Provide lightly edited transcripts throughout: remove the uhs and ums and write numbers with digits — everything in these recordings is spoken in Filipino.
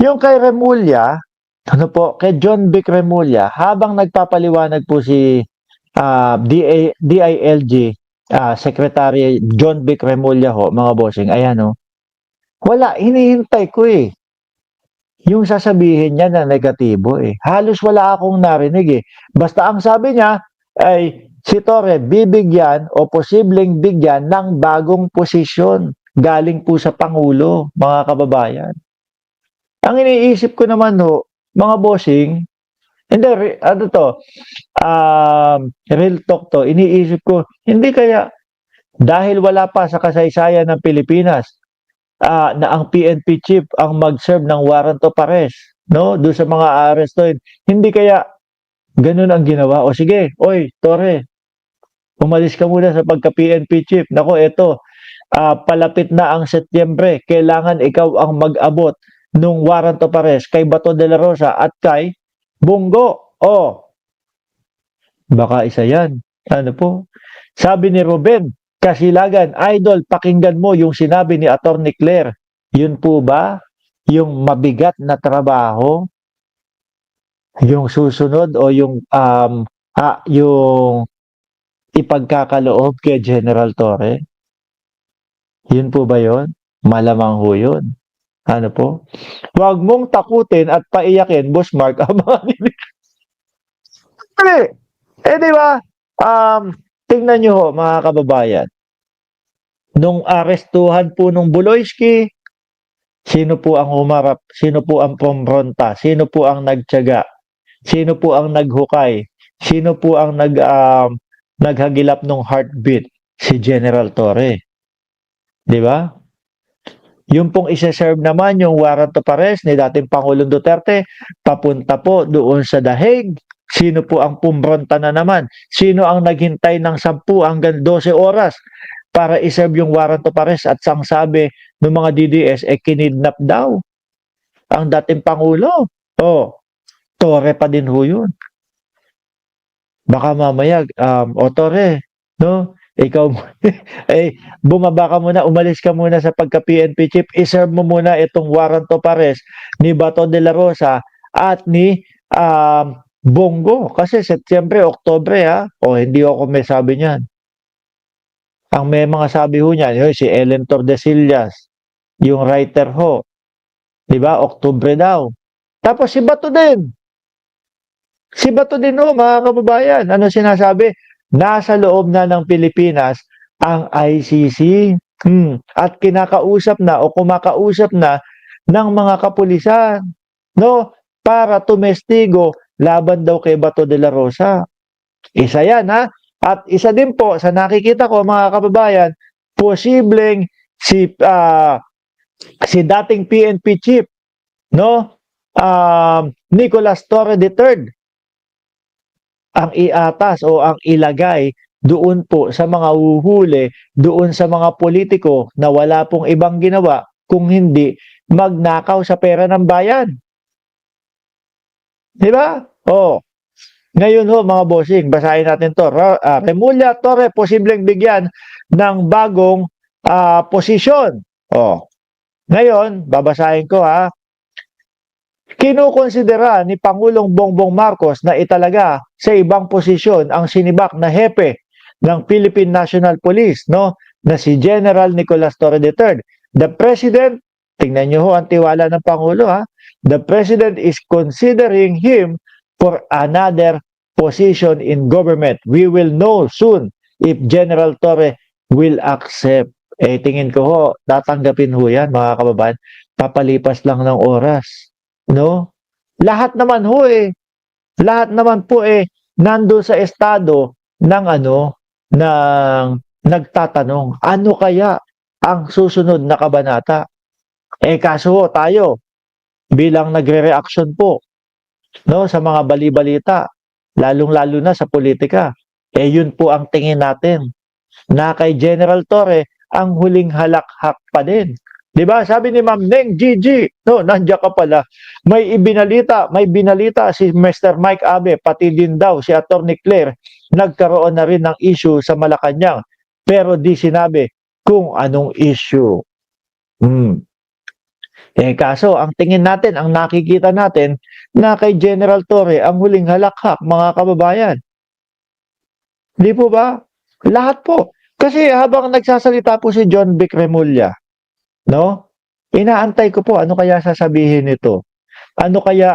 Yung kay Remulla, ano po, kay John Vic Remulla, habang nagpapaliwanag po si DILG, Secretary John Vic Remulla ho, mga bossing, ayan ho, wala, hinihintay ko eh. Yung sasabihin niya na negatibo eh. Halos wala akong narinig eh. Basta ang sabi niya ay si Torre bibigyan o posibleng bigyan ng bagong posisyon galing po sa Pangulo, mga kababayan. Ang iniisip ko naman ho, mga bossing, hindi, ano to, real talk to, iniisip ko, hindi kaya dahil wala pa sa kasaysayan ng Pilipinas na ang PNP chief ang mag-serve ng warrant of arrest, no? Doon sa mga arestuhin. Hindi kaya ganun ang ginawa. O sige, oy, Torre, umalis ka muna sa pagka-PNP chief. Nako, eto, palapit na ang Setyembre. Kailangan ikaw ang mag-abot nung warrant of arrest kay Bato de la Rosa at kay Bungo. O, baka isa yan. Ano po? Sabi ni Ruben, Kasilagan, Idol, pakinggan mo yung sinabi ni Attorney Claire. Yun po ba yung mabigat na trabaho? Yung susunod o yung ipagkakaloob kay General Torre? Yun po ba yun? Malamang ho yun. Ano po? Huwag mong takutin at paiyakin, Boss Mark, ang mga di ba? Tingnan nyo ho, mga kababayan. Nung arestuhan po nung Buloyski, sino po ang humarap? Sino po ang pumbronta? Sino po ang nagtiyaga? Sino po ang naghukay? Sino po ang naghagilap ng heartbeat? Si General Torre. Di ba? Yung pong isa-serve naman yung warrant of arrest ni dating Pangulong Duterte, papunta po doon sa The Hague. Sino po ang pumbronta na naman? Sino ang naghintay ng 10 hanggang 12 oras para iserve yung warrant of arrest at sang sabi ng mga DDS, kinidnap daw ang dating Pangulo. Oh, Torre pa din ho yun. Baka mamaya, Torre, no? Ikaw, bumaba ka muna, umalis ka muna sa pagka-PNP chief, iserve mo muna itong warrant of arrest ni Bato de la Rosa at ni Bongo. Kasi Setyembre, Oktobre o hindi ako may sabi niyan. Ang may mga sabi ho niyan, yun, si Ellen Tordesillas, yung writer ho. Di ba? Oktubre daw. Tapos si Bato din. Si Bato din ho, mga kababayan. Ano sinasabi? Nasa loob na ng Pilipinas ang ICC. At kinakausap na o kumakausap na ng mga kapulisan. No? Para tumestigo laban daw kay Bato de la Rosa. Isa yan At isa din po sa nakikita ko mga kababayan, posibleng si dating PNP chief, no? Nicolas Torre III ang iatas o ang ilagay doon po sa mga uhuli, doon sa mga politiko na wala pong ibang ginawa kung hindi magnakaw sa pera ng bayan. Di ba? Ngayon ho mga bossing, basahin natin to. Remulla Torre posibleng bigyan ng bagong posisyon. Ngayon, babasahin ko Kinukonsidera ni Pangulong Bongbong Marcos na italaga sa ibang posisyon ang sinibak na hepe ng Philippine National Police, no? Na si General Nicolas Torre III. The President, tingnan nyo ho ang tiwala ng Pangulo The President is considering him for another position in government. We will know soon if General Torre will accept. Tingin ko ho, tatanggapin ho yan mga kababayan. Papalipas lang ng oras. No? Lahat naman ho lahat naman po nando sa estado ng ng nagtatanong, ano kaya ang susunod na kabanata? Kaso ho, tayo, bilang nagre-reaction po, no, sa mga bali-balita, lalong-lalo na sa politika, yun po ang tingin natin, na kay General Torre, ang huling halakhak pa din. Diba? Sabi ni Ma'am Neng Gigi, no, nandiyan ka pala. May binalita si Mr. Mike Abe, pati din daw si Attorney Claire, nagkaroon na rin ng issue sa Malacanang. Pero di sinabi kung anong issue. Kaso, ang tingin natin, ang nakikita natin, na kay General Torre, ang huling halakhak, mga kababayan. Di po ba? Lahat po. Kasi habang nagsasalita po si John Vic Remulla, no? Inaantay ko po, ano kaya sasabihin nito? Ano kaya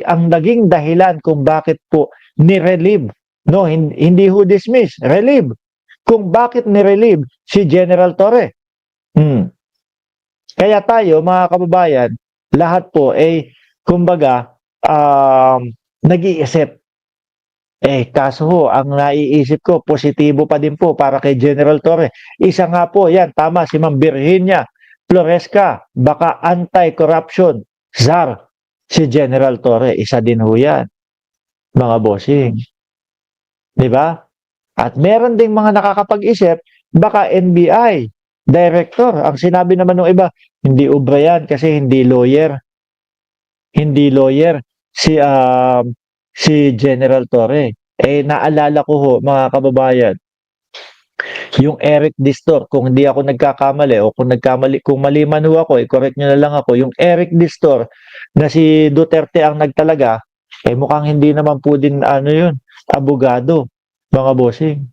ang naging dahilan kung bakit po ni-relieve, no? Hindi ho dismiss, relieve. Kung bakit ni-relieve si General Torre. Kaya tayo, mga kababayan, lahat po kumbaga, nag-iisip. Kaso ho, ang naiisip ko, positibo pa din po para kay General Torre. Isa nga po, yan, tama, si Ma'am Virginia Floresca, baka anti-corruption, czar, si General Torre. Isa din ho yan, mga bossing. Di ba? At meron ding mga nakakapag-isip, baka NBI, director. Ang sinabi naman ng iba, hindi ubra yan kasi hindi lawyer. Hindi lawyer si General Torre. Naalala ko ho, mga kababayan, yung Eric Distor, kung hindi ako nagkakamali o kung mali man ho ako, correct nyo na lang ako, yung Eric Distor na si Duterte ang nagtalaga, mukhang hindi naman po din yun, abogado, mga bossing.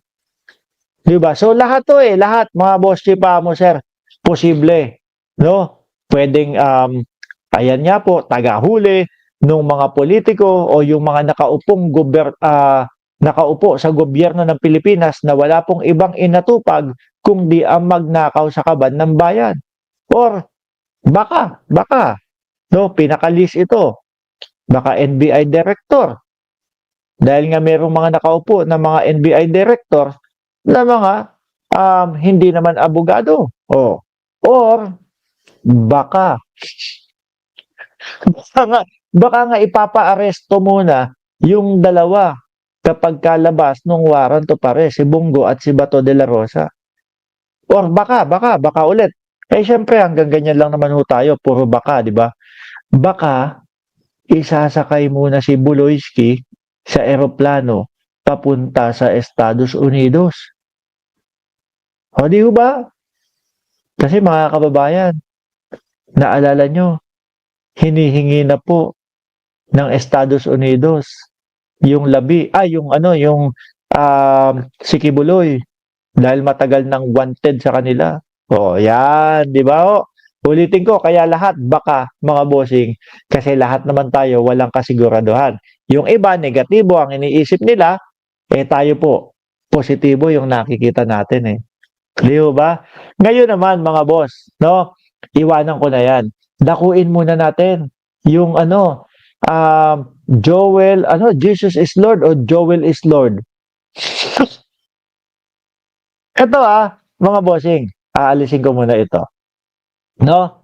Diba? So lahat to lahat, mga boss chipa mo sir, posible, no? Pwedeng, ayan nga po, tagahuli ng mga politiko o yung mga nakaupo sa gobyerno ng Pilipinas na wala pong ibang inatupag kundi ang magnakaw sa kaban ng bayan. Or baka, no, pinakalis ito. Baka NBI director. Dahil nga merong mga nakaupo na mga NBI director na mga hindi naman abogado. Or baka baka nga ipapa-aresto muna yung dalawa kapag kalabas ng warrant of arrest, si Bongo at si Bato de la Rosa. Or baka ulit. Syempre hanggang ganyan lang naman ho tayo, puro baka, di ba? Baka isasakay muna si Buloyski sa eroplano papunta sa Estados Unidos. Di ba? Kasi mga kababayan, naalala nyo, hinihingi na po ng Estados Unidos yung si Kibuloy dahil matagal nang wanted sa kanila. Yan, di ba? Ulitin ko, kaya lahat baka, mga bossing, kasi lahat naman tayo walang kasiguraduhan. Yung iba, negatibo ang iniisip nila, tayo po, positibo yung nakikita natin Di ba? Ngayon naman, mga boss, no? Iwanan ko na yan. Dakuin muna natin yung Jesus is Lord o Joel is Lord. Ito mga bossing, aalisin ko muna ito. No?